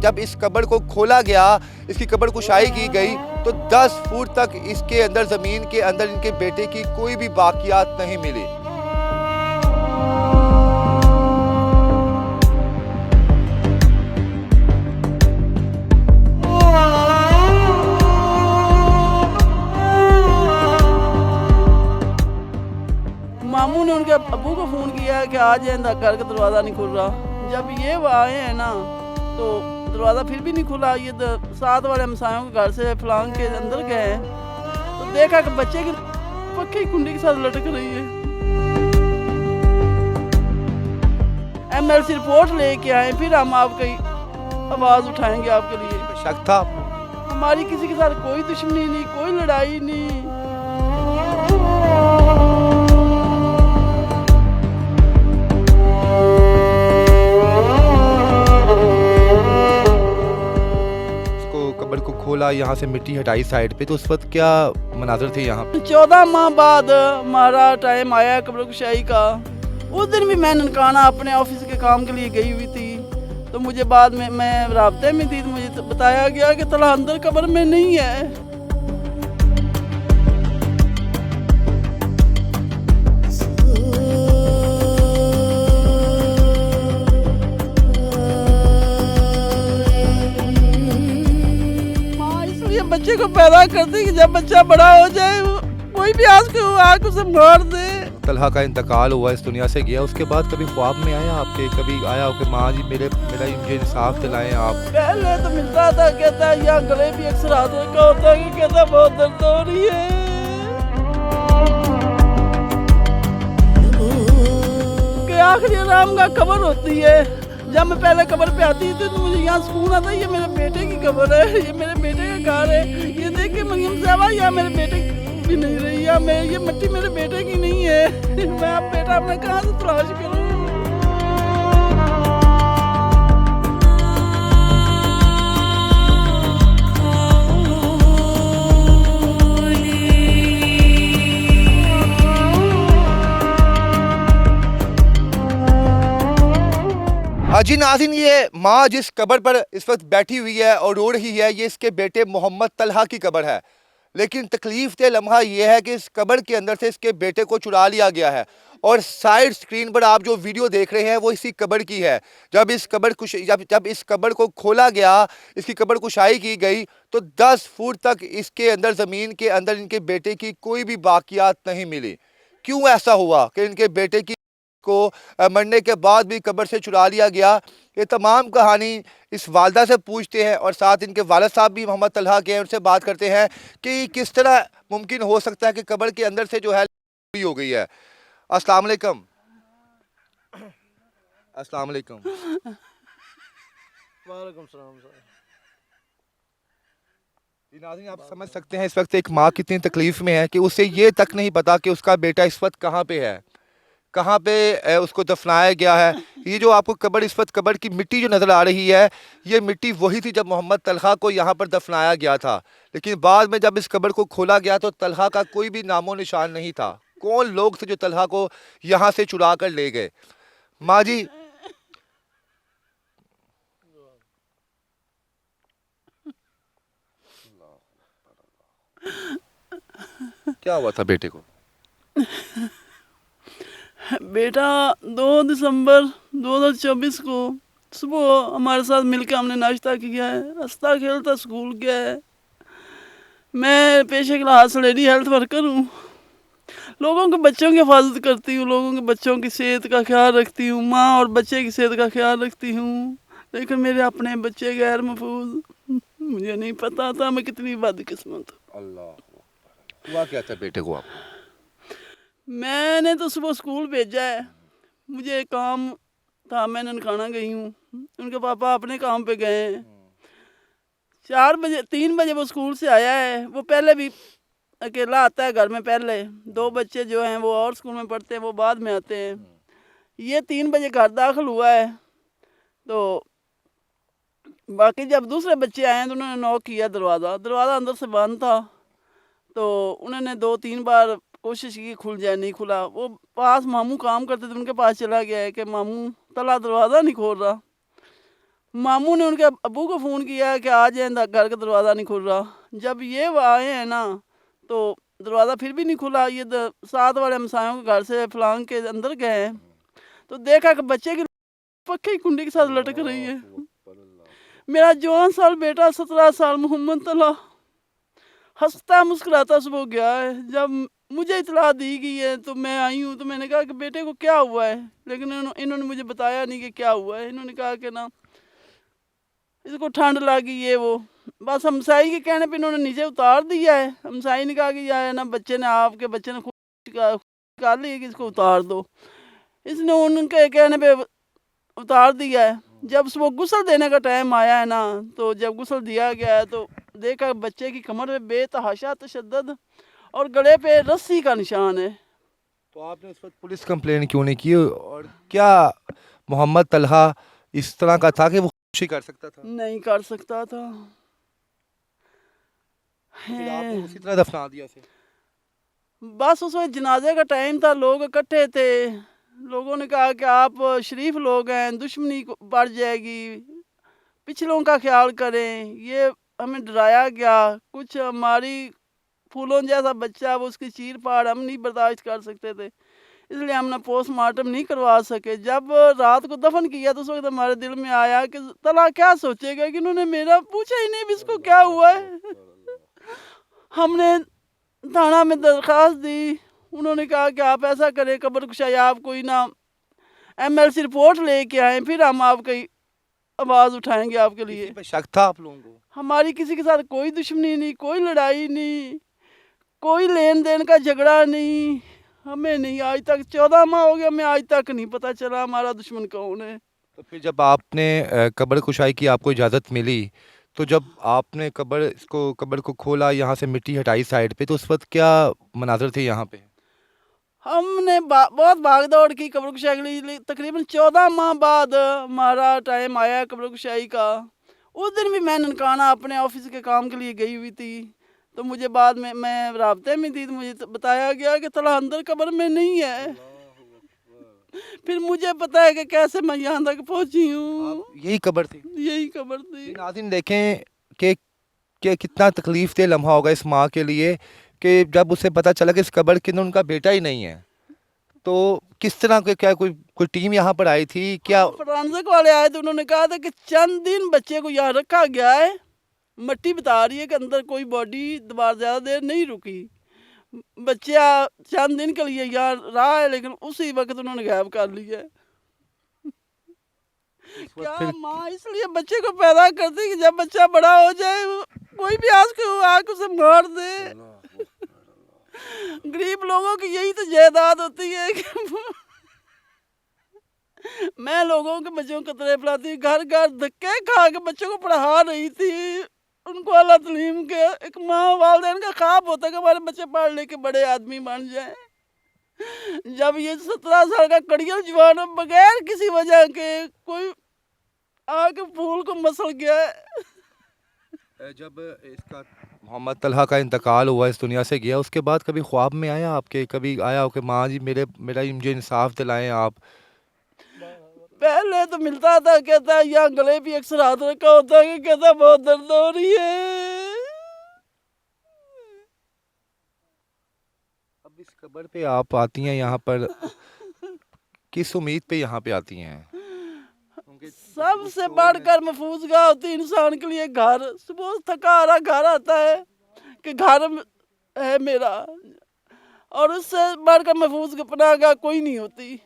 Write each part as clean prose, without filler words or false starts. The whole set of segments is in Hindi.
जब इस कब्र को खोला गया, इसकी कब्र कुशाई की गई, तो 10 फुट तक इसके अंदर, ज़मीन के अंदर इनके बेटे की कोई भी बाकियात नहीं मिली। मामू ने उनके अब्बू को फ़ोन किया कि आज ये घर का दरवाज़ा नहीं खुल रहा। जब ये आए हैं ना तो दरवाज़ा फिर भी नहीं खुला। ये साथ वाले हमसायों के घर से फलांग के अंदर गए हैं तो देखा कि बच्चे की पक्की कुंडी के साथ लटक रही है। एमएलसी रिपोर्ट लेके आए, फिर हम आपकी आवाज़ उठाएंगे आपके लिए। शक था हमारी किसी के साथ कोई दुश्मनी नहीं, कोई लड़ाई नहीं। कब्र को खोला, यहाँ से मिट्टी हटाई साइड पे, तो उस वक्त क्या मनाजर थे यहाँ पे? 14 माह बाद हमारा टाइम आया कब्र कुशाई का। उस दिन भी मैं ननकाना अपने ऑफिस के काम के लिए गई हुई थी, तो मुझे बाद में मैं राब्ते में थी तो मुझे बताया गया कि तला अंदर कब्र में नहीं है। बच्चे को पैदा करते कि जब बच्चा बड़ा हो जाए कोई भी आके उसे मार दे। तलहा का इंतकाल हुआ, इस दुनिया से गया, उसके बाद कभी ख्वाब में आया आपके, कभी आया कि माँ जी मेरा मुझे इंसाफ दिलाएं आप? पहले तो मिलता था, कहता है या गले भी अक्सर हाथ रखा होता है कि कहता बहुत दर्द हो रही है कि आखिरी आराम का कब्र होती है। जब मैं पहले कब्र पे आती थी तो मुझे यहाँ सुकून आता है, ये मेरे बेटे की कब्र है, ये मेरे बेटे का घर है। ये देख के मरियम साहबा यहाँ मेरे बेटे भी नहीं रही, या मैं ये मिट्टी मेरे बेटे की नहीं है। मैं अब बेटा अपना कहाँ से तलाश करूँ? जी नाज़रीन, ये माँ जिस कब्र पर इस वक्त बैठी हुई है और रो रही है, ये इसके बेटे मोहम्मद तलहा की कब्र है। लेकिन तकलीफ दे लम्हा ये है कि इस कब्र के अंदर से इसके बेटे को चुरा लिया गया है और साइड स्क्रीन पर आप जो वीडियो देख रहे हैं वो इसी कब्र की है। जब इस कब्र को खोला गया, इसकी कब्र कुशाई की गई, तो 10 फुट तक इसके अंदर, ज़मीन के अंदर इनके बेटे की कोई भी बाकियात नहीं मिली। क्यों ऐसा हुआ कि इनके बेटे की को मरने के बाद भी कब्र से चुरा लिया गया? ये तमाम कहानी इस वालदा से पूछते हैं और साथ इनके वालिद साहब भी मोहम्मद तलहा के हैं, उनसे बात करते हैं कि किस तरह मुमकिन हो सकता है कि कब्र के अंदर से जो है चोरी हो गई है। अस्सलाम वालेकुम। अस्सलाम वालेकुम। वालेकुम सलाम। नाज़रीन, आप समझ सकते हैं इस वक्त एक माँ कितनी तकलीफ में है कि उसे ये तक नहीं पता कि उसका बेटा इस वक्त कहाँ पे है, कहाँ पे उसको दफनाया गया है। ये जो आपको कब्र, इस वक्त कब्र की मिट्टी जो नज़र आ रही है, ये मिट्टी वही थी जब मोहम्मद तलहा को यहाँ पर दफनाया गया था। लेकिन बाद में जब इस कब्र को खोला गया तो तलहा का कोई भी नामो निशान नहीं था। कौन लोग थे जो तलहा को यहाँ से चुरा कर ले गए? माँ जी, क्या हुआ था बेटे को? बेटा 2 दिसंबर 2024 को सुबह हमारे साथ मिलकर हमने नाश्ता किया है, हंसता खेलता स्कूल गया है। मैं पेशे के लिहाज से लेडी हेल्थ वर्कर हूँ। लोगों के बच्चों की हिफाजत करती हूँ, लोगों के बच्चों की सेहत का ख्याल रखती हूँ, माँ और बच्चे की सेहत का ख्याल रखती हूँ। लेकिन मेरे अपने बच्चे गैर महफूज, मुझे नहीं पता था मैं कितनी बदकिस्मत हूँ। अल्लाह, हुआ क्या था बेटे को आपको? मैंने तो सुबह स्कूल भेजा है, मुझे काम था, मैं ननकाना गई हूँ, उनके पापा अपने काम पे गए हैं। 3 बजे वो स्कूल से आया है। वो पहले भी अकेला आता है घर में, पहले 2 बच्चे जो हैं वो और स्कूल में पढ़ते हैं, वो बाद में आते हैं। ये 3 बजे घर दाखिल हुआ है, तो बाकी जब दूसरे बच्चे आए तो उन्होंने नॉक किया, दरवाज़ा अंदर से बंद था। तो उन्होंने 2-3 बार कोशिश की, खुल जाए, नहीं खुला। वो पास मामू काम करते थे, उनके पास चला गया है कि मामू तला दरवाज़ा नहीं खोल रहा। मामू ने उनके अब्बू को फ़ोन किया कि आ जाए, घर का दरवाज़ा नहीं खुल रहा। जब ये वो आए हैं ना, तो दरवाज़ा फिर भी नहीं खुला। ये साथ वाले हमसायों के घर से फलांग के अंदर गए हैं, तो देखा कि बच्चे की पक्के की कुंडी के साथ लटक रही है। मेरा जवान साल बेटा 17 साल मोहम्मद तला हंसता मुस्कुराता सुबह गया है। जब मुझे इतला दी गई है तो मैं आई हूँ, तो मैंने कहा कि बेटे को क्या हुआ है, लेकिन इन्होंने मुझे बताया नहीं कि क्या हुआ है। इन्होंने कहा कि ना इसको ठंड लगी, ये वो। बस हमसाई के कहने पे इन्होंने नीचे उतार दिया है। हमसाई ने कहा कि यार ना बच्चे ने, आपके बच्चे ने खुद निकाल ली है कि इसको उतार दो। इसने उनके कहने पे उतार दिया है। जब सुबह गुस्ल देने का टाइम आया है ना, तो जब गुस्ल दिया गया है तो देखा बच्चे की कमर में बेतहाशा तशद्दुद और गले पे रस्सी का निशान है। तो आपने उस वक्त पुलिस कंप्लेन क्यों नहीं की? और क्या मोहम्मद तलहा इस तरह का था कि वो खुशी कर सकता था? नहीं कर सकता था। फिर आपने हैं। उसी तरह दफना दिया उसे? बस उस वक्त जनाजे का टाइम था, लोग इकट्ठे थे। लोगों ने कहा कि आप शरीफ लोग हैं, दुश्मनी बढ़ जाएगी, पिछलों का ख्याल करें। ये हमें डराया गया। कुछ हमारी फूलों जैसा बच्चा, वो उसकी चीर फाड़ हम नहीं बर्दाश्त कर सकते थे, इसलिए हमने पोस्टमार्टम नहीं करवा सके। जब रात को दफन किया तो उस वक्त हमारे दिल में आया कि तला क्या सोचेगा कि इन्होंने मेरा पूछा ही नहीं भी इसको क्या हुआ है। हमने थाना में दरख्वास्त दी। उन्होंने कहा कि आप ऐसा करें, कब्र कुशाई आप कोई ना एमएलसी रिपोर्ट लेके आए, फिर हम आपकी आवाज़ उठाएंगे आपके लिए। किसी पे शक था आप लोगों को? हमारी किसी के साथ कोई दुश्मनी नहीं, कोई लड़ाई नहीं, कोई लेन देन का झगड़ा नहीं। हमें नहीं, आज तक 14 माह हो गया, हमें आज तक नहीं पता चला हमारा दुश्मन कौन है। तो फिर जब आपने कब्र कुशाई की आपको इजाज़त मिली, तो जब आपने कब्र को खोला, यहाँ से मिट्टी हटाई साइड पे, तो उस वक्त क्या मनाज़र थे यहाँ पे? हमने बहुत भाग दौड़ की कब्र कुशाई के लिए। तकरीबन 14 माह बाद हमारा टाइम आया कब्र कुशाई का। उस दिन भी मैं ननकाना अपने ऑफिस के काम के लिए गई हुई थी, तो मुझे बाद में, मैं राब्ते में थी, तो मुझे बताया गया कि तला अंदर कब्र में नहीं है। फिर मुझे पता है कि कैसे मैं यहाँ तक पहुँची हूँ। यही कब्र थी? यही कब्र थी। नाज़रीन देखें कि कितना तकलीफ दे लम्हा होगा इस माँ के लिए कि जब उसे पता चला कि इस कब्र के अंदर उनका बेटा ही नहीं है। तो किस तरह के, क्या कोई टीम यहाँ पर आई थी क्या? फॉरेंसिक वाले आए तो उन्होंने कहा था कि चंद दिन बच्चे को यहाँ रखा गया है। मट्टी बता रही है कि अंदर कोई बॉडी दोबारा ज़्यादा देर नहीं रुकी। बच्चा चंद दिन के लिए यहाँ रहा है, लेकिन उसी वक्त उन्होंने गायब कर लिया है। क्या माँ इसलिए बच्चे को पैदा करती है कि जब बच्चा बड़ा हो जाए कोई भी आके उसे मार दे। गरीब लोगों की यही तो जायदाद होती है कि मैं लोगों के बच्चों को कतरे पिलाती, घर घर धक्के खा के बच्चों को पढ़ा रही थी, उनको अल्लाह तलीम के। एक माँ वालदेन का ख्वाब होता है कि हमारे बच्चे पढ़ ले के बड़े आदमी बन जाए। जब ये 17 साल का कड़ियल जवान बगैर किसी वजह के कोई आके फूल को मसल गया है। जब इसका मोहम्मद तलहा का इंतकाल हुआ, इस दुनिया से गया, उसके बाद कभी ख्वाब में आया आपके, कभी आया हो कि माँ जी मुझे इंसाफ दिलाएं आप? पहले तो मिलता था, कहता यहाँ गले भी अक्सर हाथ रखा होता है, कहता बहुत दर्द हो रही है। अब इस कब्र पे आप आती हैं यहाँ पर, किस उम्मीद पे यहाँ पे आती हैं? सबसे बढ़कर महफूजगा होती है इंसान के लिए घर। सुबह थका हारा घर आता है कि घर है मेरा, और उससे बढ़कर महफूज पनाहगाह कोई नहीं होती,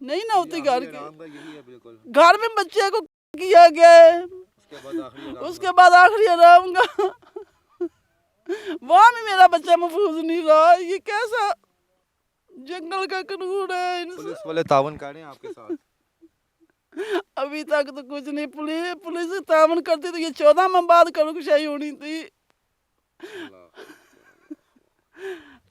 नहीं ना होती घर की। घर में बच्चे को किया गया है, उसके बाद आखिरी आराम का वहाँ भी मेरा बच्चा महफूज नहीं रहा। ये कैसा जंगल का कानून है। पुलिस वाले तावन कर रहे हैं आपके साथ? अभी तक तो कुछ नहीं। पुलिस तावन करती तो ये 14 माह बाद करुकुशाई होनी थी।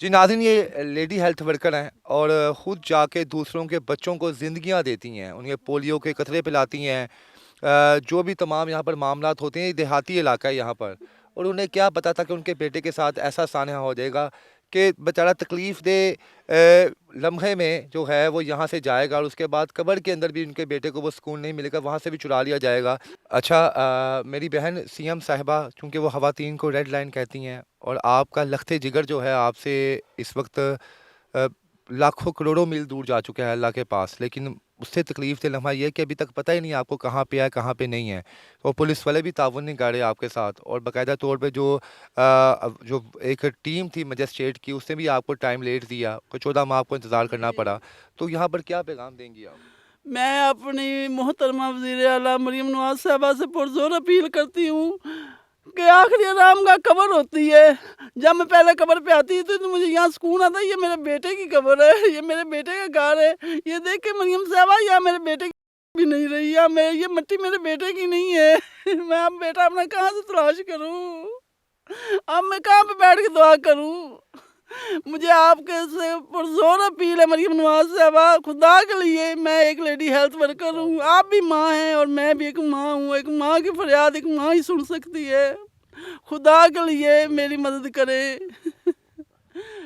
जी नाज़रीन, ये लेडी हेल्थ वर्कर हैं और ख़ुद जाके दूसरों के बच्चों को ज़िंदगियां देती हैं, उन्हें पोलियो के कतरे पिलाती हैं। जो भी तमाम यहाँ पर मामलात होते हैं, देहाती इलाका है यहाँ पर, और उन्हें क्या पता था कि उनके बेटे के साथ ऐसा सान्हा हो जाएगा कि बेचारा तकलीफ़ दे लम्हे में जो है वो यहाँ से जाएगा और उसके बाद कब्र के अंदर भी उनके बेटे को वो सुकून नहीं मिलेगा, वहाँ से भी चुरा लिया जाएगा। अच्छा, मेरी बहन सीएम साहिबा, चूँकि वो ख़वातीन को रेड लाइन कहती हैं और आपका लख्ते जिगर जो है आपसे इस वक्त लाखों करोड़ों मील दूर जा चुका है अल्लाह के पास, लेकिन उससे तकलीफ़ दे लम्हा ये है कि अभी तक पता ही नहीं आपको कहाँ पे है कहाँ पे नहीं है। और पुलिस वाले भी ताउन नहीं कर रहे आपके साथ, और बाकायदा तौर पे जो एक टीम थी मजिस्ट्रेट की उसने भी आपको टाइम लेट दिया, को 14 माह आपको इंतज़ार करना पड़ा। तो यहाँ पर क्या पैगाम देंगी आप? मैं अपनी मोहतरमा वज़ीर आला मरीम नवाज़ साहिबा से पुरज़ोर अपील करती हूँ कि आखिरी आराम का कब्र होती है। जब मैं पहले कब्र पे आती थी तो मुझे यहाँ सुकून आता, ये मेरे बेटे की कब्र है, ये मेरे बेटे का घर है। ये देख के मरीम साहिबा यहाँ मेरे बेटे की भी नहीं रही, या मैं ये मिट्टी मेरे बेटे की नहीं है। मैं अब बेटा अपना कहाँ से तलाश करूँ? अब मैं कहाँ पे बैठ के दुआ करूँ? मुझे आपके से पुरजोर अपील है मरीम नवाज साहबा, खुदा के लिए, मैं एक लेडी हेल्थ वर्कर हूँ, आप भी माँ हैं और मैं भी एक माँ हूँ। एक माँ की फरियाद एक माँ ही सुन सकती है। खुदा के लिए मेरी मदद करें।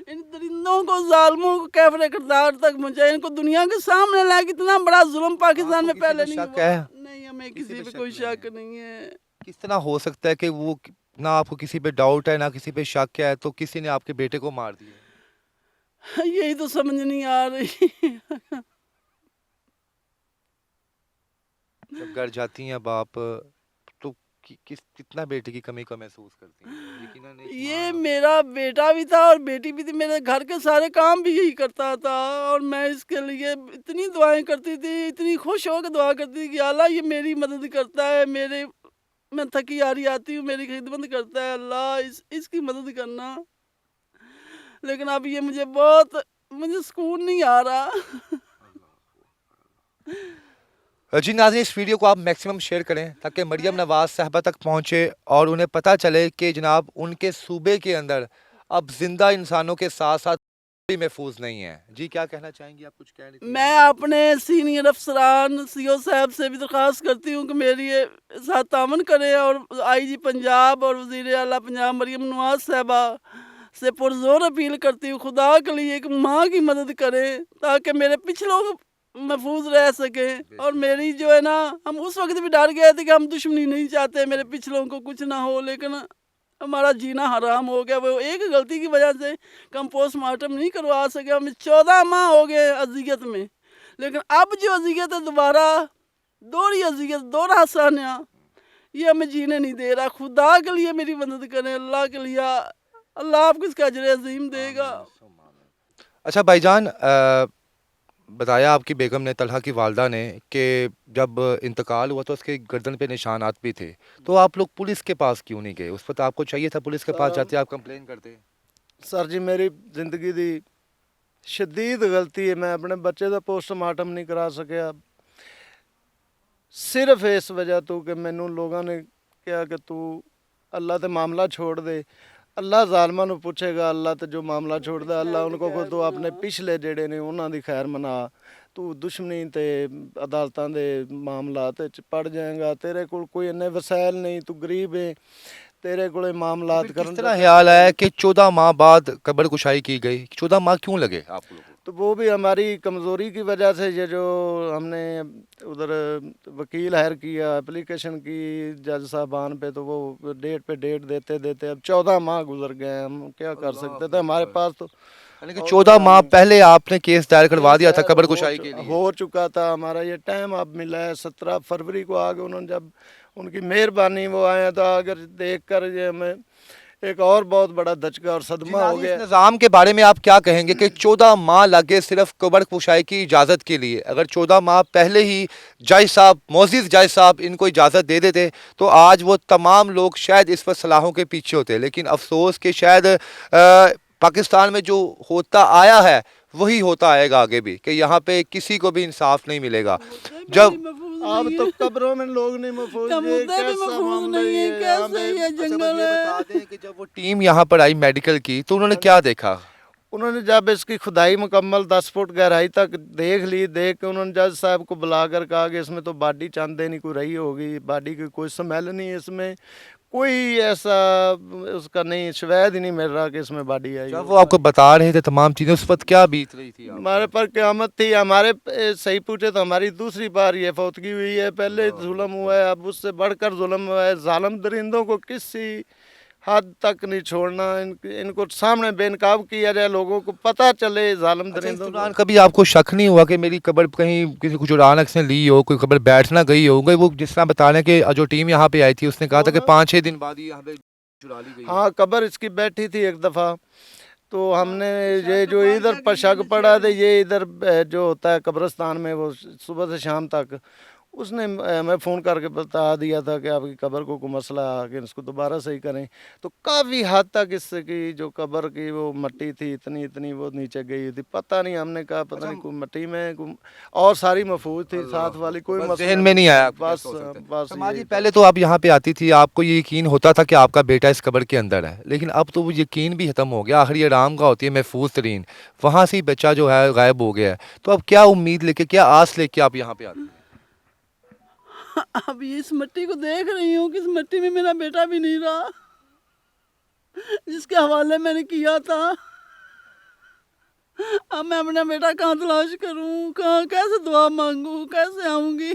इन दरिंदों को, जालिमों को कैफरे किरदार तक पहुँचाए, इनको दुनिया के सामने लाए। कितना बड़ा जुल्म पाकिस्तान में पहले नहीं हुआ। नहीं, हमें किसी पे कोई शक नहीं है। किस तरह हो सकता है कि वो ना आपको किसी पे डाउट है ना किसी पे शक है, तो किसी ने आपके बेटे को मार दिया? यही तो समझ नहीं आ रही। जब घर जाती हैं बाप, तो कितना बेटे की कमी को महसूस करती हैं? यकीनन एक ये माँ। मेरा बेटा भी था और बेटी भी थी। मेरे घर के सारे काम भी यही करता था और मैं इसके लिए इतनी दुआएं करती थी, इतनी खुश होकर दुआ करती थी कि अल्लाह ये मेरी मदद करता है, मैं थकी हारी आती हूँ, मेरी खिदमत करता है, अल्लाह इसकी मदद करना। लेकिन अब ये मुझे सुकून नहीं आ रहा। जी नाज़रीन, इस वीडियो को आप मैक्सिमम शेयर करें ताकि मरियम नवाज़ साहिबा तक पहुँचे और उन्हें पता चले कि जनाब उनके सूबे के अंदर अब जिंदा इंसानों के साथ साथ भी महफूज नहीं है। जी क्या कहना चाहेंगी आप? कुछ कह रही थी। मैं अपने सीनियर अफसरान सीओ साहब से भी दरख्वास्त करती हूँ कि मेरी ये साथ तामन करें और आईजी पंजाब और वज़ीर आला पंजाब मरियम नवाज साहिबा से पुरजोर अपील करती हूँ, खुदा के लिए एक माँ की मदद करें ताकि मेरे पिछलों को महफूज रह सकें। और मेरी जो है ना, हम उस वक्त भी डर गए थे कि हम दुश्मनी नहीं चाहते, मेरे पिछलों को कुछ ना हो, लेकिन हमारा जीना हराम हो गया। वो एक गलती की वजह से हम पोस्टमार्टम नहीं करवा सके। हमें 14 माह हो गए अजियत में, लेकिन अब जो अजियत है दोबारा दोहरी अजियत, दोहरा सान्या, ये हमें जीने नहीं दे रहा। खुदा के लिए मेरी मदद करें, अल्लाह के लिए। अल्लाह आपको इसका अजर अजीम देगा। अच्छा भाईजान, बताया आपकी बेगम ने, तलहा की वालदा ने, कि जब इंतकाल हुआ तो उसके गर्दन पे निशानात भी थे, तो आप लोग पुलिस के पास क्यों नहीं गए? उस वक्त आपको चाहिए था पुलिस के पास जाते, आप कंप्लेन करते। सर जी मेरी जिंदगी दी शदीद गलती है, मैं अपने बच्चे का पोस्टमार्टम नहीं करा सकिया सिर्फ इस वजह तो कि मैनू लोगों ने कहा कि तू अल्लाह ते मामला छोड़ दे, अल्लाह जालमां नू पूछेगा, अल्लाह ते जो मामला छोड़ दे अल्लाह उनको को तू अपने पिछले जेड़े ने उन्हां दी खैर मना, तू दुश्मनी ते अदालतां दे मामलात च पड़ जाएगा, तेरे कोल कोई इन्ने वसैल नहीं, तू गरीब है, तेरे कोले मामलात किस करन तरह ख्याल आया कि 14 माह बाद कब्र कुशाई की गई? 14 माह क्यों लगे आप लोगों को? तो वो भी हमारी कमज़ोरी की वजह से, ये जो हमने उधर वकील हायर किया, एप्लीकेशन की जज साहबान पे, तो वो डेट पे डेट देते देते अब 14 माह गुजर गए। हम क्या कर सकते थे? हमारे पास तो यानी कि 14 माह पहले आपने केस दायर करवा दिया था कब्र कुशाई के लिए? हो चुका था। हमारा ये टाइम अब मिला है, 17 फरवरी को आगे उन्होंने, जब उनकी मेहरबानी वो आए तो अगर देख कर ये हमें एक और बहुत बड़ा धचका और सदमा हो गया। इस निज़ाम के बारे में आप क्या कहेंगे कि 14 माह लगे सिर्फ कब्र कुशाई की इजाज़त के लिए? अगर 14 माह पहले ही जज साहब, मोअज़्ज़िज़ जज साहब इनको इजाज़त दे देते तो आज वो तमाम लोग शायद इस पर सलाहों के पीछे होते। लेकिन अफसोस कि शायद पाकिस्तान में जो होता आया है वही होता आएगा आगे भी, कि यहाँ पे किसी को भी इंसाफ नहीं मिलेगा। जब अब तो कब्रों में लोग नहीं महफूज, कबूतर भी महफूज नहीं है, कैसे ये जंगल है। कि जब वो टीम यहाँ पर आई मेडिकल की तो उन्होंने क्या देखा? उन्होंने जब इसकी खुदाई मुकम्मल 10 फुट गहराई तक देख ली, देख के उन्होंने जज साहब को बुलाकर कहा कि इसमें तो बॉडी चांदे नहीं कोई रही होगी, बॉडी की कोई स्मेल नहीं है इसमें, कोई ऐसा उसका नहीं, शिवायत ही नहीं मिल रहा कि इसमें बॉडी आई जब हो। वो आपको बता रहे थे तमाम चीज़ें, उस वक्त क्या बीत रही थी हमारे पर क़यामत थी। हमारे सही पूछे तो हमारी दूसरी बार ये फौतगी हुई है। पहले जुल्म हुआ है, अब उससे बढ़कर जुल्म हुआ है। जालिम दरिंदों को किसी हद तक नहीं छोड़ना, इनको सामने बेनकाब किया जाए, लोगों को पता चले जालिम अच्छा, इस दरिंदों दौरान को। कभी आपको शक नहीं हुआ कि मेरी कब्र कहीं किसी को चुराना किसी ने ली हो, कोई कब्र बैठ ना गई हो? वो जिस तरह बता रहे हैं कि जो टीम यहाँ पे आई थी उसने कहा था कि 5-6 दिन बाद ही यहाँ पे चुरा ली गई है। हाँ, कब्र इसकी बैठी थी एक दफ़ा, तो हमने ये जो इधर पर शक पड़ा था, ये इधर जो होता है कब्रिस्तान में, वो सुबह से शाम तक उसने हमें फ़ोन करके बता दिया था कि आपकी कब्र को कोई मसला है कि इसको दोबारा सही करें। तो काफ़ी हद तक इससे की जो कब्र की वो मट्टी थी इतनी इतनी वो नीचे गई थी। पता नहीं, हमने कहा पता नहीं कोई मट्टी में और सारी महफूज थी साथ वाली, कोई बस मसला जहन में नहीं आया बस कैसे हो सकता है। बस समाज जी, यही था। पहले तो आप यहाँ पे आती थी, आपको ये यकीन होता था कि आपका बेटा इस कब्र के अंदर है, लेकिन अब तो वो यकीन भी खत्म हो गया। आखिर ये आराम का होती है महफूज तरीन, वहाँ से ही बच्चा जो है गायब हो गया है। तो अब क्या उम्मीद लेके, क्या आस लेके आप यहाँ पे आते हैं? अब ये इस मिट्टी को देख रही हूँ कि इस मिट्टी में मेरा बेटा भी नहीं रहा जिसके हवाले मैंने किया था। अब मैं अपना बेटा कहाँ तलाश करूँ, कहाँ कैसे दुआ मांगूँ, कैसे आऊँगी?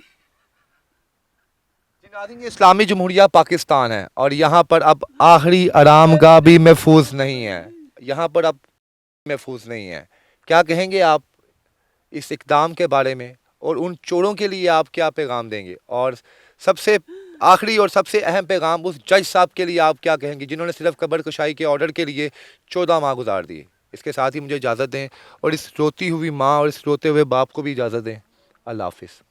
नाज़रीन, ये इस्लामी जमहूरिया पाकिस्तान है और यहाँ पर अब आखिरी आरामगाह भी महफूज नहीं है। यहाँ पर अब महफूज नहीं है। क्या कहेंगे आप इस इकदाम के बारे में, और उन चोरों के लिए आप क्या पैगाम देंगे? और सबसे आखिरी और सबसे अहम पैगाम उस जज साहब के लिए आप क्या कहेंगे जिन्होंने सिर्फ कब्र कुशाई के ऑर्डर के लिए 14 माह गुजार दिए? इसके साथ ही मुझे इजाज़त दें और इस रोती हुई माँ और इस रोते हुए बाप को भी इजाज़त दें। अल्लाह हाफिज़।